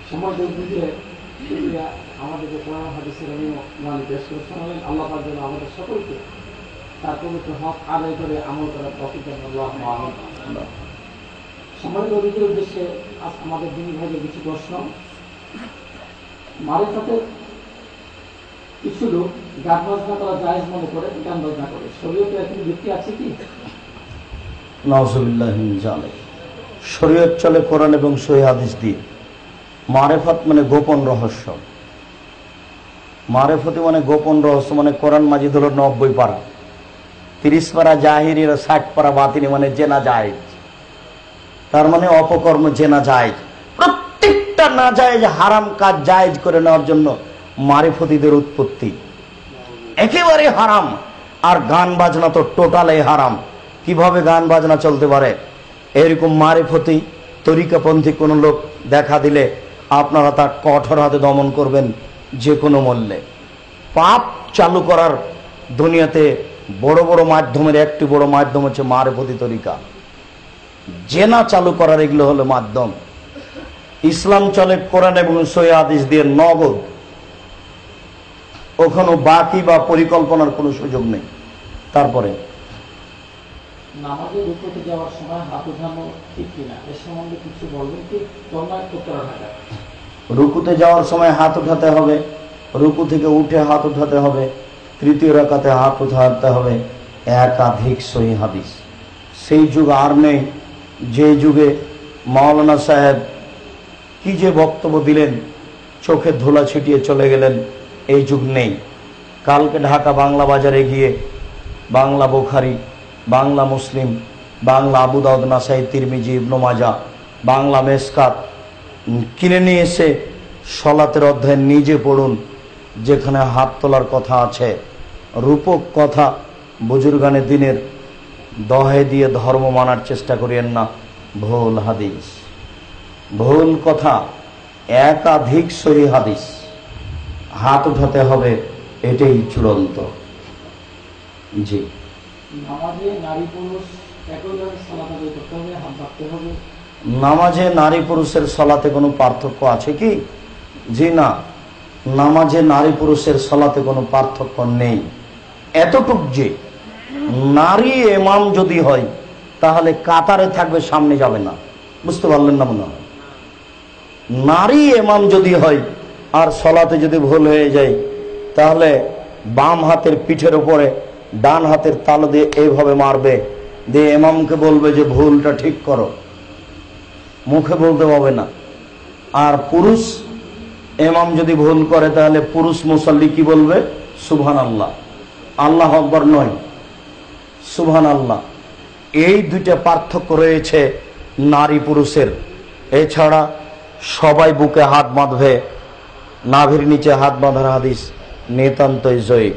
সময় দিকে আমাদের যে কোরআন হাদিসের মানে পেশ করে শোনালেন, আল্লাহ পাক যেন আমাদের সকলকে তার পবিত্র হক আদায় করে আমল করার তৌফিক দান করুন। আমিন। সম্মানিত অতিথির উদ্দেশ্যে আজ আমাদের দিন ভাগের কিছু প্রশ্ন। মারিফাতের কিছু লোক গান বাজনা করা জায়েজ মনে করে গান বাজনা করে, শরীয়তে এখন যুক্তি আছে কি? নাউযুবিল্লাহি মিন যালিক। শরীয়ত চলে কোরআন এবং সহিহ হাদিস দিয়ে। মারিফাত মানে গোপন রহস্য। মারিফতি মানে গোপন রহস্য, মানে কোরআন মাজিদ হলো 90 পারা, 30 পারা জাহিরি আর 60 পারা বাতিনি, মানে জেনা জায়েজ। তার মানে অপকর্ম জেনা জায়েজ। প্রত্যেকটা না জায়েজ হারাম কাজ জায়েজ করে নেওয়ার জন্য মারিফতিদের উৎপত্তি। একেবারে হারাম। আর গান বাজনা তো টোটালি হারাম। কিভাবে গান বাজনা চলতে পারে? এরকম মারিফতি তরিকাপন্থী কোন লোক দেখা দিলে আপনারা তার কঠোর হাতে দমন করবেন যে কোনো মূল্যে। পাপ চালু করার দুনিয়াতে বড় বড় মাধ্যমের একটি বড় মাধ্যম হচ্ছে মারিফতি তরিকা। জেনা চালু করার এগুলো হলো মাধ্যম। ইসলাম চলে কোরআন এবং সহিহ হাদিস দিয়ে নগদ। ওখানে বাকি বা পরিকল্পনার কোনো সুযোগ নেই। তারপরে নামাজে রুকুতে যাওয়ার সময় হাত উঠানো ঠিক কিনা, এর সম্বন্ধে কিছু বলবেন কি? রুকুতে যাওয়ার সময় হাত উঠাতে হবে, রুকু থেকে উঠে হাত উঠাতে হবে, তৃতীয় রাকাতে হাত উঠাতে হবে, একাধিক সহিহ হাদিস। সেই যুগ আর নেই যে যুগে মাওলানা সাহেব কি যে বক্তব্য দিলেন, চোখে ধুলা ছিটিয়ে চলে গেলেন। এই যুগ নেই। কালকে ঢাকা বাংলা বাজারে গিয়ে বাংলা বুখারী, বাংলা মুসলিম, বাংলা আবু দাউদ, নাসাই, তিরমিজি, ইবনে মাজাহ, বাংলা মেশকাত কিনে নিয়ে এসে সলাতের অধ্যায় নিজে পড়ুন, যেখানে হাত তোলার কথা আছে। রূপক কথা বুজুর্গানে দিনের দহে দিয়ে ধর্ম মানার চেষ্টা করিয়েন না। ভুল হাদিস, ভুল কথা, একাধিক সহিহ হাদিস। হাত উঠাতে হবে, এটাই চূড়ান্ত। জি। নামাজে নারী পুরুষ একইভাবে সালাত আদায় করতে হবে, হাত বাঁধতে হবে। নামাজে নারী পুরুষের সালাতে কোনো পার্থক্য আছে কি? জি না, নামাজে নারী পুরুষের সালাতে কোনো পার্থক্য নেই। এতটুক যে নারী ইমাম যদি হয় তাহলে কাতারে থাকবে, সামনে যাবে না। বুঝতে পারলেন না মনে হয়? নারী ইমাম যদি হয় আর সালাতে যদি ভুল হয়ে যায় তাহলে বাম হাতের পিঠের উপরে ডান হাতের তালু দিয়ে এইভাবে মারবে, দিয়ে ইমামকে বলবে যে ভুলটা ঠিক করো। মুখে বলতে হবে না। আর পুরুষ ইমাম যদি ভুল করে তাহলে পুরুষ মুসাল্লি কি বলবে? সুবহানাল্লাহ। আল্লাহু আকবার নয়, সুবহানাল্লাহ। এই দুইটা পার্থক্য রয়েছে নারী পুরুষের। এছাড়া সবাই বুকে হাত বাঁধবে, নাভির নিচে হাত বাঁধার হাদিস নিতান্তই জয়ীফ।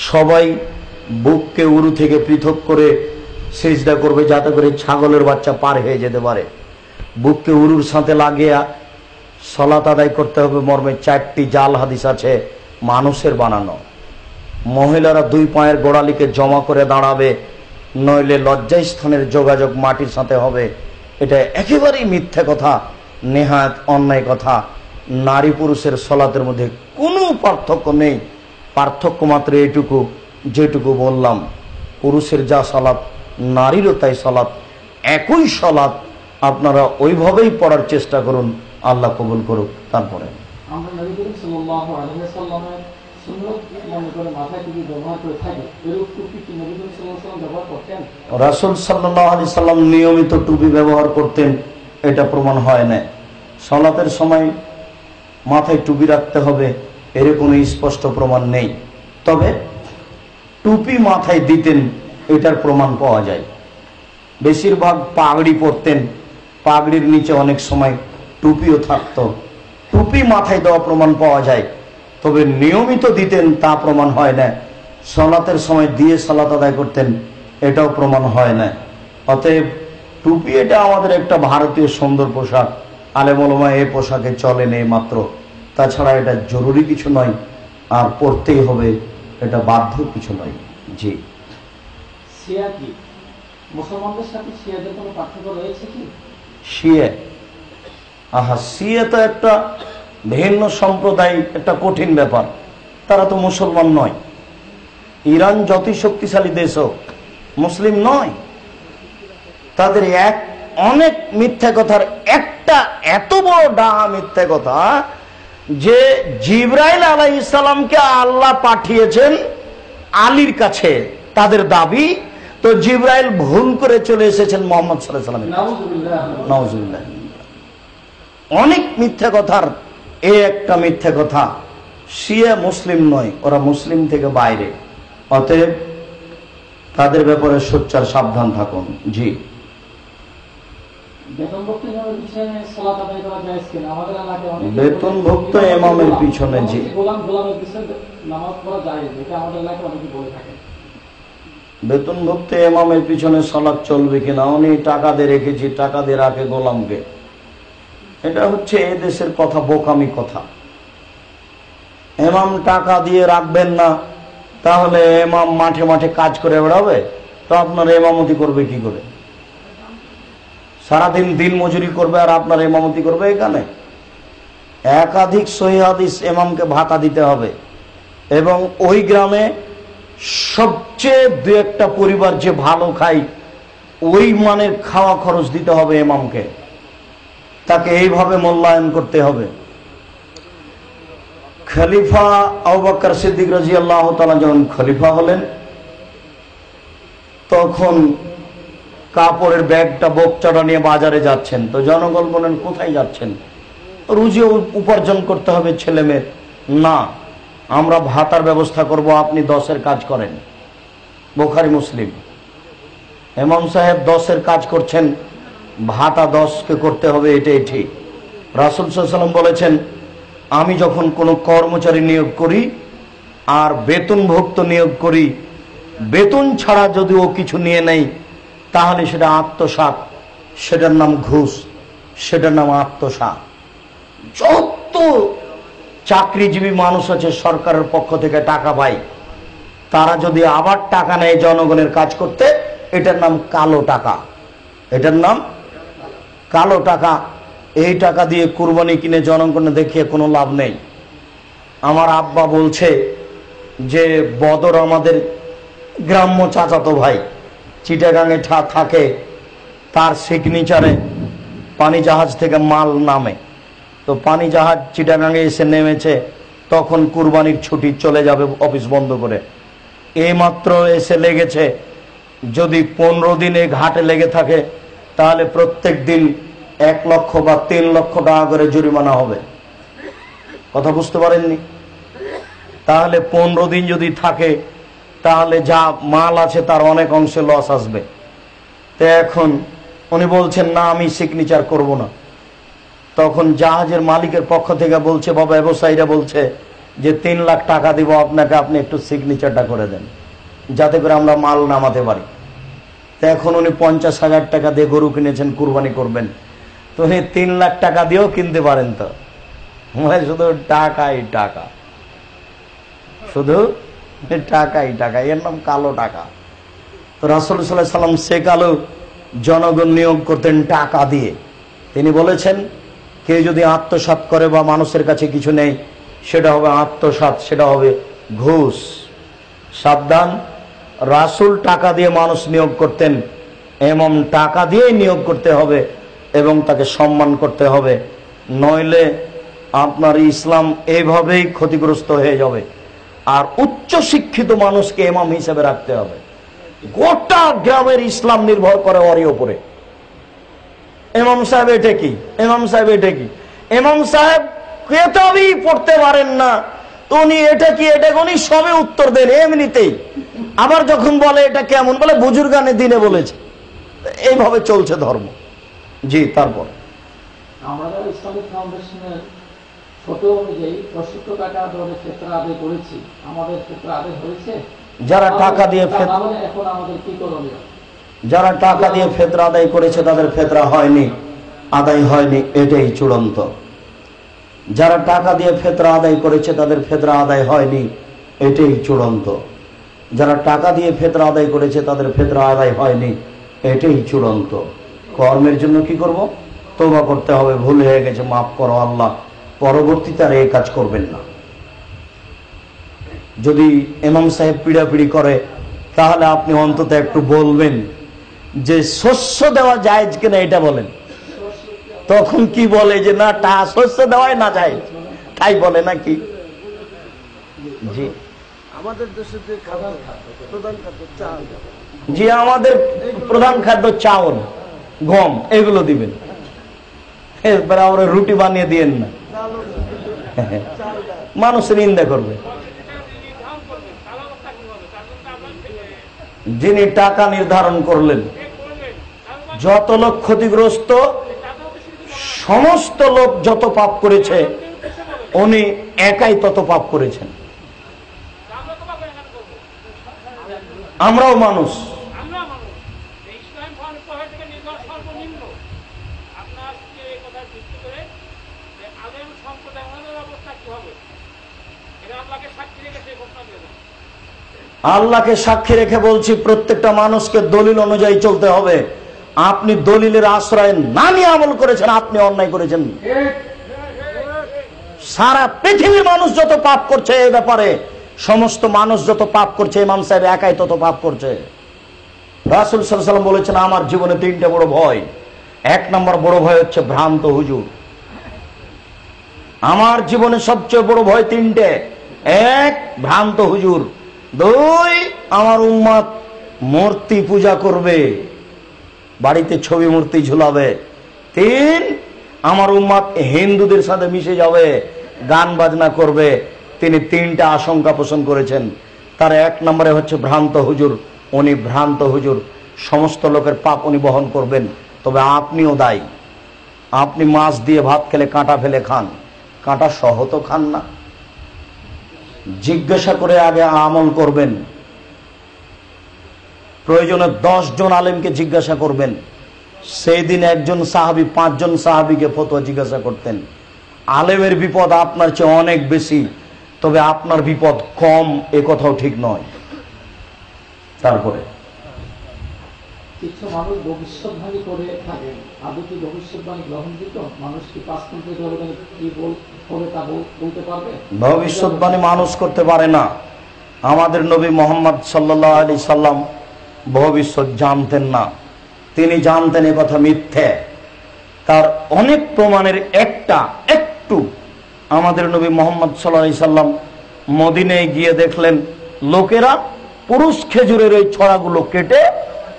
সবাই বুককে উরু থেকে পৃথক করে সিজদা করবে, যাতে করে ছাগলের বাচ্চা পার হয়ে যেতে পারে। বুককে উরুর সাথে লাগিয়ে সালাত আদায় করতে হবে মর্মে 4টি জাল হাদিস আছে, মানুষের বানানো। মহিলারা 2 পায়ের গোড়ালিকে জমা করে দাঁড়াবে, নইলে লজ্জাস্থানের যোগাযোগ মাটির সাথে হবে। এটা একেবারেই মিথ্যা কথা, নেহাত অন্যায় কথা। নারী পুরুষের সালাতের মধ্যে কোনো পার্থক্য নেই। পার্থক্য মাত্র এইটুকু, যেটুকু বললাম, পুরুষের যা সালাত নারীরও তাই সালাত। একই সালাত আপনারা ওইভাবেই পড়ার চেষ্টা করুন, আল্লাহ কবুল করুক। তারপরে আমরা নবী করিম সাল্লাল্লাহু আলাইহি ওয়াসাল্লামের সুন্নাত মনে করে মাথায় টুপি ব্যবহার করে থাকি। এরূপ টুপি কি নবী করিম সাল্লাল্লাহু আলাইহি ওয়াসাল্লাম ব্যবহার করতেন? রাসূল সাল্লাল্লাহু আলাইহি সাল্লাম নিয়মিত টুপি ব্যবহার করতেন, এটা প্রমাণ হয় না। সালাতের সময় মাথায় টুপি রাখতে হবে এর কোনো স্পষ্ট প্রমাণ নেই। তবে টুপি মাথায় দিতেন এটার প্রমাণ পাওয়া যায়। বেশিরভাগ পাগড়ি পরতেন, পাগড়ির নিচে অনেক সময় টুপিও থাকতো। টুপি মাথায় দেওয়া প্রমাণ পাওয়া যায়, তবে নিয়মিত দিতেন তা প্রমাণ হয় না। সালাতের সময় দিয়ে সালাত আদায় করতেন, এটাও প্রমাণ হয় না। অতএব টুপি এটা আমাদের একটা ভারতীয় সুন্দর পোশাক। আলেম ওলামা এই পোশাকে চলেন এই মাত্র। তাছাড়া এটা জরুরি কিছু নয়, আর পড়তেই হবে, এটা বাধ্য কিছু নয়। জি। শিয়া কি? মুসলমানদের সাথে শিয়াদের কোনো পার্থক্য রয়েছে কি? শিয়া আহা, শিয়া তো একটা ভিন্ন সম্প্রদায়, একটা কঠিন ব্যাপার। তারা তো মুসলমান নয়। ইরান যতই শক্তিশালী দেশ হোক, মুসলিম নয়। তাদের অনেক মিথ্যা কথার একটা এত বড় ডাহা মিথ্যা কথা যে জিবরাইল আলাইহিস সালামকে আল্লাহ পাঠিয়েছেন আলীর কাছে, তাদের দাবি। তো জিবরাইল ভুল করে চলে এসেছেন মুহাম্মদ সাল্লাল্লাহু আলাইহি ওয়াসাল্লামের। নাউজুবিল্লাহ। অনেক মিথ্যা কথার একটা মিথ্যা কথা। শিয়া মুসলিম নয়, ওরা মুসলিম থেকে বাইরে। অতএব তাদের ব্যাপারে সোচ্চার সাবধান থাকুন। জি, বেতনভুক্ত ইমামের পিছনে, জি, বেতনভুক্ত ইমামের পিছনে সালাত চলবে কিনা? উনি টাকা দিয়ে রেখেছি, টাকা দিয়ে রাখে গোলামকে, এটা হচ্ছে এ দেশের কথা, বোকামি কথা। ইমাম টাকা দিয়ে রাখবেন না, তাহলে ইমাম মাঠে মাঠে কাজ করে বেড়াবে, তো আপনার ইমামতি করবে কি করে? সারাদিন দিন মজুরি করবে আর আপনার ইমামতি করবে এখানে? একাধিক সহিহ হাদিস ইমামকে ভাতা দিতে হবে, এবং ওই গ্রামে সবচেয়ে দু একটা পরিবার যে ভালো খায় ওই মানের খাওয়া খরচ দিতে হবে ইমামকে, তাকে এইভাবে মূল্যায়ন করতে হবে। খলিফা আবু বকর সিদ্দিক রাদিয়াল্লাহু তাআলা যখন খলিফা হলেন, তখন কাপড়ের ব্যাগটা বোকচাটা নিয়ে বাজারে যাচ্ছেন। তো জনগণ বলেন, কোথায় যাচ্ছেন? রুজি উপার্জন করতে হবে ছেলে মেয়ের। না, আমরা ভাতার ব্যবস্থা করব, আপনি 10-এর কাজ করেন। বুখারী মুসলিম। ইমাম সাহেব 10-এর কাজ করছেন, ভাতা 10কে করতে হবে, এটাই ঠিক। রাসূল সাল্লাল্লাহু আলাইহি ওয়াসাল্লাম বলেছেন, আমি যখন কোনো কর্মচারী নিয়োগ করি আর বেতনভুক্ত নিয়োগ করি, বেতন ছাড়া যদি ও কিছু নিয়ে নেয় তাহলে সেটা আত্মসাৎ, সেটার নাম ঘুষ, সেটার নাম আত্মসাৎ। যত চাকরিজীবী মানুষ আছে সরকারের পক্ষ থেকে টাকা পায়, তারা যদি আবার টাকা নেয় জনগণের কাজ করতে, এটার নাম কালো টাকা, এটার নাম কালো টাকা। এই টাকা দিয়ে কুরবানি কিনে জনগণে দেখিয়ে কোনো লাভ নেই। আমার আব্বা বলছে যে বদর আমাদের গ্রাম্য চাচাতো ভাই, চিটাগাঙে থাকে, তার সিগনেচারে পানি জাহাজ থেকে মাল নামে। তো পানি জাহাজ চিটাগাঙে এসে নেমেছে, তখন কুরবানির ছুটি চলে যাবে অফিস বন্ধ করে। এইমাত্র এসে লেগেছে, যদি 15 দিন এই ঘাটে লেগে থাকে তাহলে প্রত্যেক দিন 1 লক্ষ বা 3 লক্ষ টাকা করে জরিমানা হবে। কথা বুঝতে পারেননি? তাহলে 15 দিন যদি থাকে তাহলে যা মাল আছে তার অনেক অংশে লস আসবে। তো এখন উনি বলছেন, না আমি সিগনেচার করব না। তখন জাহাজের মালিকের পক্ষ থেকে বলছে, বা ব্যবসায়ীরা বলছে যে 3 লাখ টাকা দিব আপনাকে, আপনি একটু সিগনেচারটা করে দেন যাতে করে আমরা মাল নামাতে পারি। তো এখন উনি 50,000 টাকা দিয়ে গরু কিনেছেন, কুরবানি করবেন। তো উনি 3 লাখ টাকা দিয়েও কিনতে পারেন। তো মানে শুধু টাকাই টাকা, শুধু টাকাই টাকা, এর নাম কালো টাকা। তো রাসূল সাল্লাল্লাহু আলাইহি ওয়াসাল্লাম সে কালো জনগণ নিয়োগ করতেন টাকা দিয়ে। তিনি বলেছেন, কেউ যদি আত্মসাৎ করে বা মানুষের কাছে কিছু নেই, সেটা হবে আত্মসাৎ, সেটা হবে ঘুষ। সাবধান, রাসূল টাকা দিয়ে মানুষ নিয়োগ করতেন, এমন টাকা দিয়েই নিয়োগ করতে হবে এবং তাকে সম্মান করতে হবে, নইলে আপনার ইসলাম এইভাবেই ক্ষতিগ্রস্ত হয়ে যাবে। আর উচ্চ শিক্ষিত মানুষকে ইমাম হিসেবে রাখতে হবে। গোটা গ্রামের ইসলাম নির্ভর করে ওরই উপরে। ইমাম সাহেব এটা কি, ইমাম সাহেব এটা কি, ইমাম সাহেব কেতাবই পড়তে পারেন না, তো উনি এটা কি, এটা উনি সবে উত্তর দেন এমনিতেই। আবার যখন বলে এটা কেমন, বলে বুজুর্গানে দিনে বলেছে। এইভাবে চলছে ধর্ম। জি, তারপর আমরা ইসলামিক ফাউন্ডেশনের ছোট অনুযায়ী 75 টাকা ধরে ফেতরা আদায় করেছি, আমাদের ফেতরা আদায় হয়েছে। যারা টাকা দিয়ে এখন আমাদের কি করণীয়? যারা টাকা দিয়ে ফেতরা আদায় করেছে তাদের ফেতরা হয়নি, আদায় হয়নি, এটাই চূড়ান্ত। যারা টাকা দিয়ে ফেতরা আদায় করেছে তাদের ফেতরা আদায় হয়নি, এটাই চূড়ান্ত। যারা টাকা দিয়ে ফেতরা আদায় করেছে তাদের ফেতরা আদায় হয়নি, এটাই চূড়ান্ত। কর্মের জন্য কি করব? তওবা করতে হবে, ভুল হয়ে গেছে, মাফ করো আল্লাহ, পরবর্তীতে আর এই কাজ করবেন না। যদি ইমাম সাহেব পিড়াপিড়ি করে তাহলে আপনি অন্তত একটু বলবেন যে শস্য দেওয়া জায়েজ কিনা এটা বলেন। তখন কি বলে যে না শস্য দেওয়াই না যায়, তাই বলে নাকি? জি আমাদের দেশের যে প্রধান খাদ্য চাল, জি আমাদের প্রধান খাদ্য চাউল, গম, এগুলো দিবেন, এরপরে আমরা রুটি বানিয়ে দিয়েন না, মানুষ নিন্দা করবে। যিনি টাকা নির্ধারণ করলেন, যত লোক ক্ষতিগ্রস্ত, সমস্ত লোক যত পাপ করেছে উনি একাই তত পাপ করেছেন। আমরাও মানুষ, আল্লাহকে সাক্ষী রেখে বলছি প্রত্যেকটা মানুষকে দলিল অনুযায়ী চলতে হবে। আপনি দলিলের আশ্রয় না নিয়ে আমল করেছেন, আপনি অন্যায় করেছেন। সারা পৃথিবীর মানুষ যত পাপ করছে এই ব্যাপারে, সমস্ত মানুষ যত পাপ করছে, ইমাম সাহেব একাই তত পাপ করছে। রাসূল সাল্লাল্লাহু আলাইহি ওয়াসাল্লাম বলেছেন আমার জীবনে তিনটা বড় ভয়। এক নম্বর বড় ভয় হচ্ছে ভ্রান্ত হুজুর। আমার জীবনে সবচেয়ে বড় ভয় তিনটে। এক, ভ্রান্ত হুজুর। দুই, আমার উম্মত মূর্তি পূজা করবে, বাড়িতে ছবি মূর্তি ঝুলাবে। তিন, আমার উম্মত হিন্দুদের সাথে মিশে যাবে, গান বাজনা করবে। তিনি তিনটা আশঙ্কা পোষণ করেছেন। তার এক নম্বরে হচ্ছে ভ্রান্ত হুজুর। উনি ভ্রান্ত হুজুর, সমস্ত লোকের পাপ উনি বহন করবেন। তবে আপনিও দায়ী। আপনি মাছ দিয়ে ভাত খেলে কাঁটা ফেলে খান, কাঁটা সহ তো খান না। জিজ্ঞাসা করে আগে আমল করবেন। প্রয়োজনে 10 জন আলেমকে জিজ্ঞাসা করবেন। সেই দিন একজন সাহাবী 5 জন সাহাবীকে ফতোয়া জিজ্ঞাসা করতেন। আলেমের বিপদ আপনার চেয়ে অনেক বেশি, তবে আপনার বিপদ কম এ কথাও ঠিক নয়। তারপরে কিছু মানুষ ভবিষ্যৎবাণী করে থাকেন, আদৌ কি ভবিষ্যৎবাণী গ্রহণযোগ্য? মানুষ কি 5 মিনিটের হবে কি হবে তা বলতে পারবে? ভবিষ্যৎবাণী মানুষ করতে পারে না। আমাদের নবী মোহাম্মদ সাল্লাল্লাহু আলাইহি সাল্লাম ভবিষ্যৎ জানতেন না। তিনি জানতেন এ কথা মিথ্যে। তার অনেক প্রমাণের একটু আমাদের নবী মোহাম্মদ সাল্লাল্লাহু আলাইহি সাল্লাম মদিনায় গিয়ে দেখলেন লোকেরা পুরুষ খেজুরের ওই ছড়াগুলো কেটে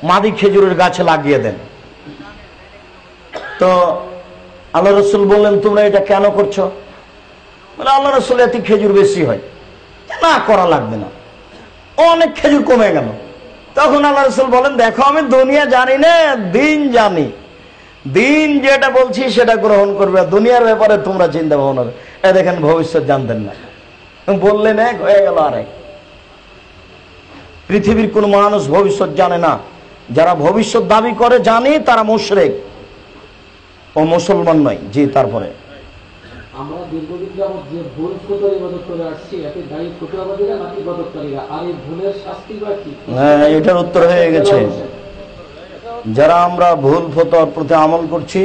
মাদি খেজুরের গাছে লাগিয়ে দেন। তো আল্লাহ রাসূল বললেন তোমরা এটা কেন করছো? বলে আল্লাহ রাসূল এতে খেজুর বেশি হয়, না করা লাগবে না, অনেক খেজুর কমে গেল। তখন আল্লাহ রাসূল বলেন দেখো আমি দুনিয়া জানি না, দিন জানি। দিন যেটা বলছি সেটা গ্রহণ করবে, দুনিয়ার ব্যাপারে তোমরা চিন্তা ভাবনা। দেখেন ভবিষ্যৎ জানতেন না, বললেন এক হয়ে গেল আরেক। পৃথিবীর কোন মানুষ ভবিষ্যৎ জানে না। যারা ভবিষ্যৎ দাবি করে জানি তারা মুশরিক ও মুসলমান নয়। জি তারপরে আমরা দীর্ঘদিন যাবত যে ভুল ফতোয়া ইবাদত করে আসছি, এতে দায়ী ফতোয়াবাদীরা নাকি ইবাদতকারীরা? আর এই ভুলের শাস্তি বা কি? এটার উত্তর হয়ে গেছে। যারা আমরা ভুল ফতোয়ার প্রতি আমল করছি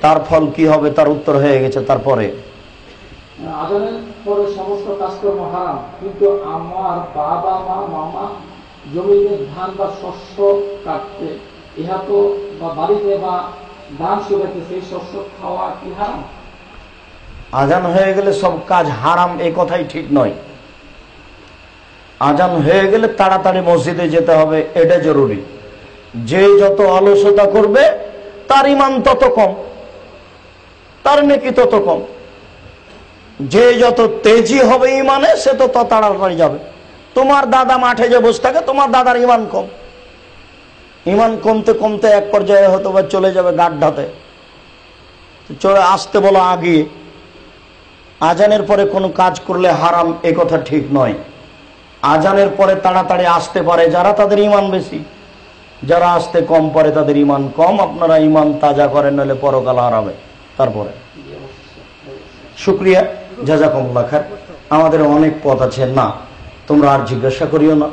তার ফল কি হবে তার উত্তর হয়ে গেছে। তারপরে আজানের পরে সমস্ত কাজকর্ম হারাম, কিন্তু আমার বাবা মা মামা জমিতে ধান বা শস্য কাটতে, ইহা তো বা বাড়িতে বা ধান শুকাতে, সেই শস্য খাওয়া কি হারাম? আজান হয়ে গেলে সব কাজ হারাম এই কথাই ঠিক নয়। আজান হয়ে গেলে তাড়াতাড়ি মসজিদে যেতে হবে, এটা জরুরি। যে যত অলসতা করবে তার ঈমান তত কম, তার নেকি তত কম। যে যত তেজি হবে ঈমানে সে তো তত তাড়াতাড়ি যাবে। তোমার দাদা মাঠে যে বসে থাকে, তোমার দাদার ঈমান কম। ঈমান কমতে কমতে এক পর্যায়ে হয়তো বা চলে যাবে গাড্ডাতে, চলে আসতে বলো আগে। আজানের পরে কোনো কাজ করলে হারাম এ কথা ঠিক নয়। আজানের পরে তাড়াতাড়ি আসতে পারে যারা, তাদের ঈমান বেশি। যারা আসতে কম পারে তাদের ঈমান কম। আপনারা ঈমান তাজা করেন, নইলে পরকাল হারাবে। তারপরে শুকরিয়া, জাযাকুমুল্লাহ খায়র। আমাদের অনেক পথ আছে, না তোমরা আর জিজ্ঞাসা করিও না।